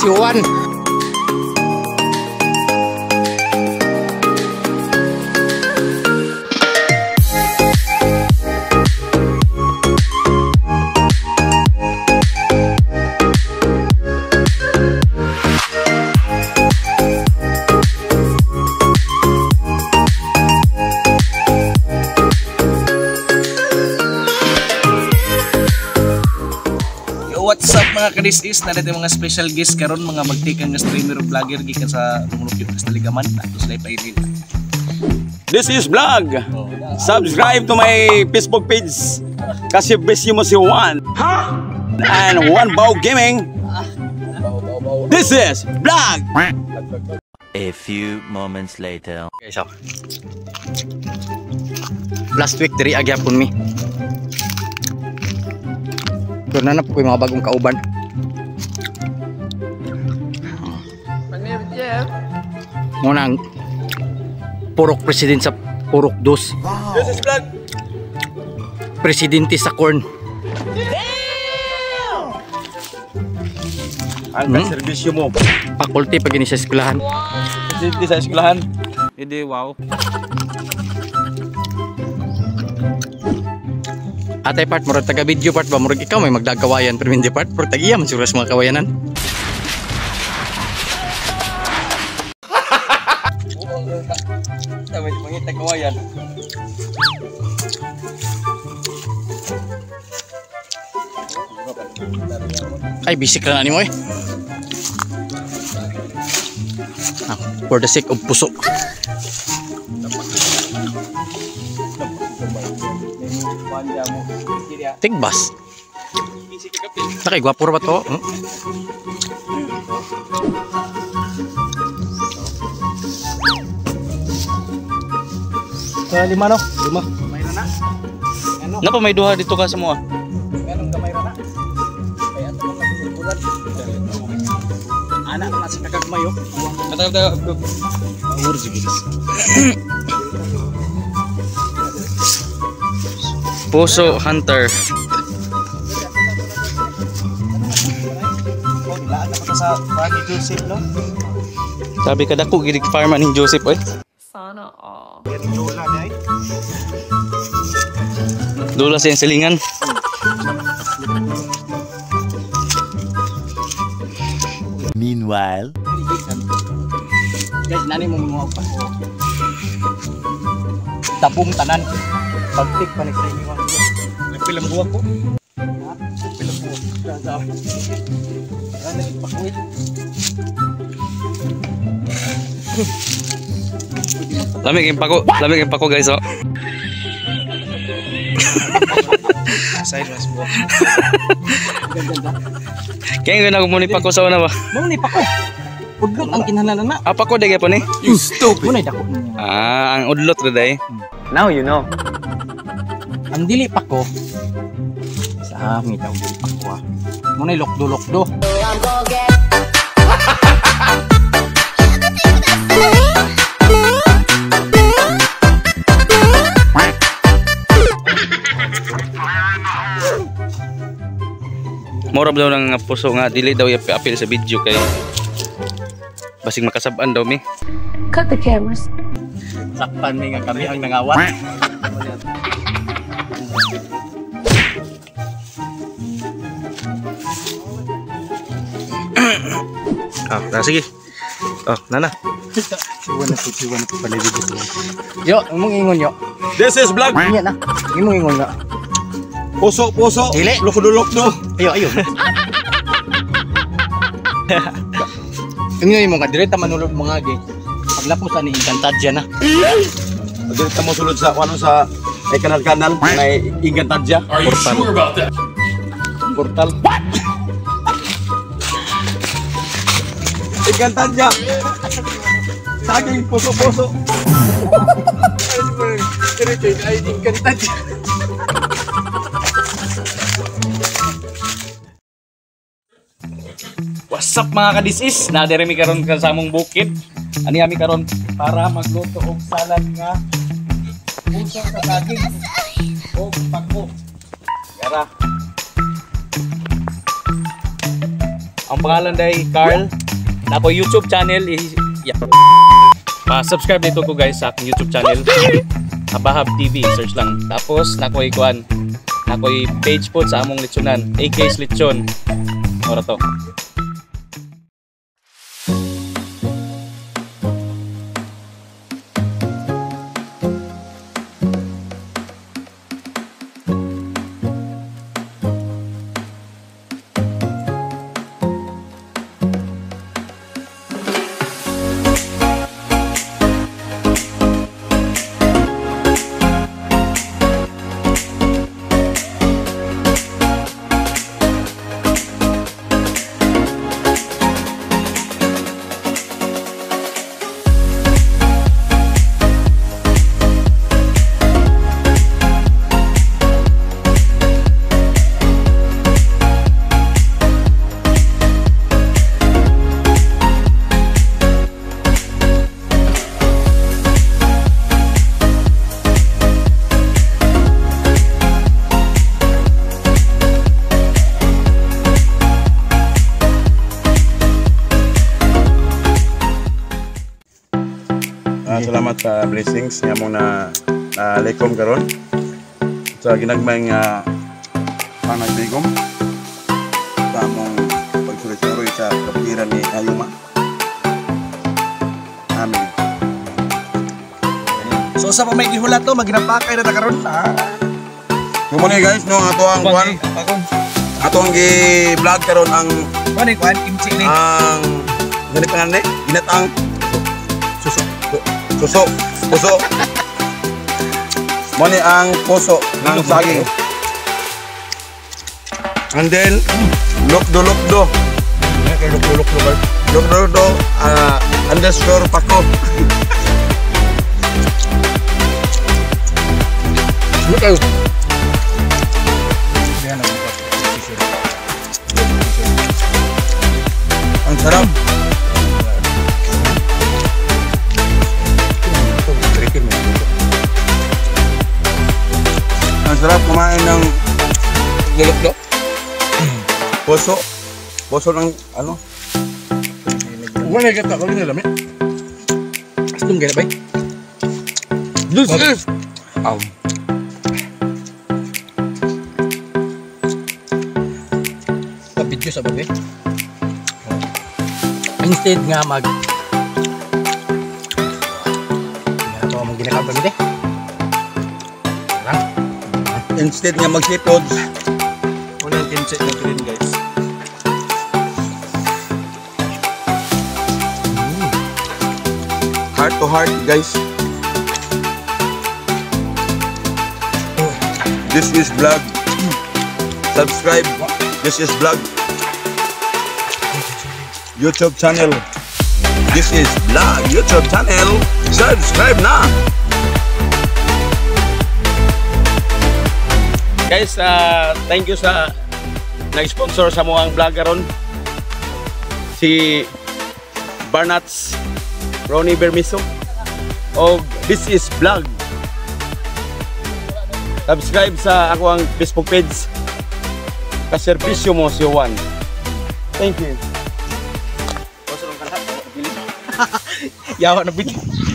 si Juan. What's up mga kadis-is? Narito mga special guest karon mga magtikan nga streamer o vlogger gikan sa Tungulog sa Ligaman. Natos live ay din. This is vlog. Subscribe to my Facebook page. Kasi busy mo si Juan. And Juan Bao Gaming. This is vlog. A few moments later. Okay, so last week diri agyapon mi. Pero nanap ko yung mga bagong kauban. Muna ang purok president sa purok dos. This is vlog. Presidente sa corn. Ang servisyo mo. Faculty pag ini sa eskwelahan. Presidente sa eskwelahan. Hindi wow. Atay part, murag taga video part ba? Murag ikaw may magdagawayan. Pero hindi part, murag tagiya man siguro sa mga kawayanan. May mangita kawayan. Ay, bisik lang ani mo eh. For the sake of puso. Tigbas. Takay gwapo ba to? Lima no? Lima. May na. Ano? Napa may duha dito ka sa mga? Meron gamay na. Kaya ito mga bulan. Anak na si kagmayo. Kata urus guys. Puso Hunter. Laan na sa Pagi Joseph, no? Sabi ka dako gid farman ni Joseph oy. Sana all. Lola day. Dula sa silingan. Meanwhile, Guys, nani mo mga pa. Tabong tanan. Pagtik pa ni sa inyo. Nagpilang buwak ko. Pilang po. Ano ipakuit? Lamig yung pako guys oh. Side mas buwak. Kaya nga muni pako sa una ba? Mo ni pako. Udlot ang kinahanglan na. Apa ko dagay po ni? You stupid. Mo na dako niya. Ang udlot ra day. now you know. Ang dili pako. Sa mi daw dili pako. Mo na lokdo. Mora daw ng puso nga dili daw apil sa video kay basig makasab-an daw mi. Cut the cameras. Sakpan mi nga kami ang nangawat. Sige. Nana. Siwan na pala dito. Yo, imong ingon yo. This is vlog. Iya na. Imong ingon nga. Puso. Dili. Lukdo. Ayo. Ingay mo ka direta manulod mga gi. Paglapos ani Encantadia na. Dito mo sulod sa ano sa kanal may Encantadia. Are you sure about that? Portal. Encantadia. Saging puso. Diretso ay Encantadia. What's up mga kadis-is? Nadere mi karon sa among bukid. Ani ami karon para magluto og salad nga puso sa saging o pako. Yara. Ang pangalan day Carl. na ako YouTube channel pa-subscribe dito ko guys sa aking YouTube channel. Abahab TV, search lang. Tapos nakoy kuan, nakoy page po sa among lechonan, AK's Lechon. Ora to. Salamat sa blessings nga mo na lekom karon sa ginagmay nga panagligom sa among pagsulit-sulit sa kapiran ni Ayuma. Amen. So sa pa may gihulat to, maginapakay na ta karon. Kumuni guys, no ato ang kuan, ato ang gi-vlog karon ang Kuan kimchi ni. ang ganit nga ni ginatang puso. Mani ang puso ng saging. And then lokdo underscore pako. Ang sarap. Ang sarap kumain ng lulok-lok. Puso ng ano? Wala kata ko ni lami. Astung gaya bay. This is Video sa babe. Instead nga ito mong ginagawa dito. instead nga magsipod. Walang kimchi na green guys. Heart to heart guys. This is vlog. Subscribe. This is vlog. YouTube channel. This is vlog. YouTube channel. Subscribe na. Guys, thank you sa nag-sponsor sa mga vlog karon. Si Barnats Ronnie Bermiso o This is Vlog. Subscribe sa ako ang Facebook page. Kaserbisyo mo si Juan. Thank you. Yawa na bigyan.